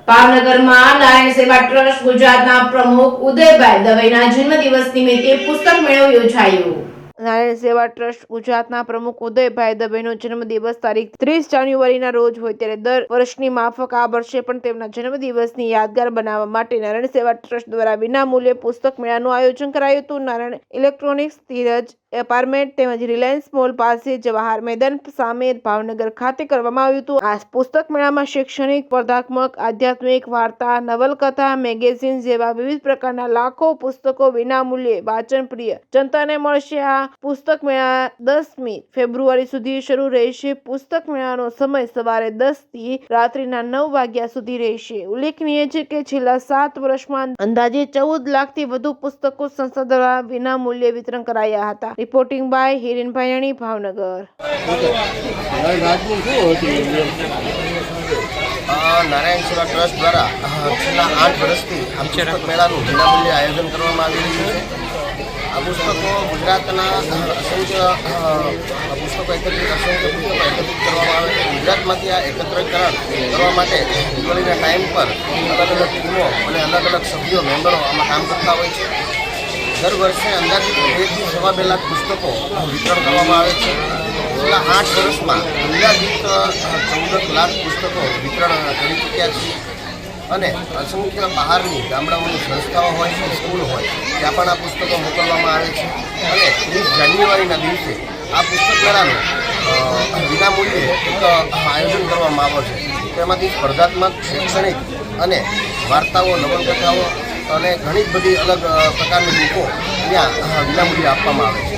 ભાવનગરમાં નારાયણ સેવા ટ્રસ્ટ ગુજરાતના પ્રમુખ ઉદયભાઈ દવેના જન્મદિવસ નિમિત્તે પુસ્તક મેળો યોજાયો। નારાયણ સેવા ટ્રસ્ટ ગુજરાતના પ્રમુખ ઉદયભાઈ દવેનો જન્મદિવસ તારીખ 30 જાન્યુઆરીના રોજ હોય ત્યારે દર વર્ષની માફક આ વર્ષે પણ તેમના જન્મદિવસની યાદગાર બનાવવા માટે નારાયણ સેવા ટ્રસ્ટ દ્વારા વિનામૂલ્યે પુસ્તક મેળાનું આયોજન કરાયું હતું। નારાયણ ઇલેક્ટ્રોનિક્સ, ધીરજ એપાર્ટમેન્ટ તેમજ રિલાયન્સ મોલ પાસે જવાહર મેદાન સામે ભાવનગર ખાતે કરવામાં આવ્યું હતું। આ પુસ્તક મેળામાં શૈક્ષણિક, સ્પર્ધાત્મક, આધ્યાત્મિક, વાર્તા, નવલકથા, મેગેઝિન જેવા વિવિધ પ્રકારના લાખો પુસ્તકો વિનામૂલ્યે વાંચન પ્રિય જનતાને મળશે। આ પુસ્તક મેળા 10મી ફેબ્રુઆરી સુધી શરૂ રહેશે। પુસ્તક મેળાનો સમય સવારે 10 થી રાત્રિના 9 વાગ્યા સુધી રહેશે। ઉલ્લેખનીય છે કે છેલ્લા 7 વર્ષમાં અંદાજે 14 લાખથી વધુ પુસ્તકો સંસ્થા દ્વારા વિનામૂલ્યે વિતરણ કરાયા હતા। રિપોર્ટિંગ બાય હિરેનભાઈ રાણી, ભાવનગર। નારાયણ સેવા ટ્રસ્ટ દ્વારા છેલ્લા 8 વર્ષથી આ પુસ્તક મેળાનું વિનામૂલ્યે આયોજન કરવામાં આવી રહ્યું છે। આ પુસ્તકો ગુજરાતના અસંખ્ય પુસ્તકો એકત્રિત કરવામાં આવે છે। ગુજરાતમાંથી આ એકત્રીકરણ કરવા માટે દિવાળીના ટાઈમ પર અલગ અલગ ટીમો અને અલગ અલગ સભ્યો મેમ્બરો આમાં કામ કરતા હોય છે। દર વર્ષે અંદાજિત 2 થી સવા 2 લાખ પુસ્તકો વિતરણ કરવામાં આવે છે। છેલ્લા 8 વર્ષમાં અંદાજિત 14 લાખ પુસ્તકો વિતરણ કરી ચૂક્યા છીએ અને અસંખ્ય બહારની ગામડાઓની સંસ્થાઓ હોય છે, સ્કૂલ હોય, ત્યાં પણ આ પુસ્તકો મોકલવામાં આવે છે અને 30 જાન્યુઆરીના દિવસે આ પુસ્તક મેળાનું વિનામૂલ્યે એક આયોજન કરવામાં આવે છે। તેમાંથી સ્પર્ધાત્મક, શૈક્ષણિક અને વાર્તાઓ, નવલકથાઓ અને ઘણી બધી અલગ પ્રકારની બુકો ત્યાં વિનામૂલ્યે આપવામાં આવે છે।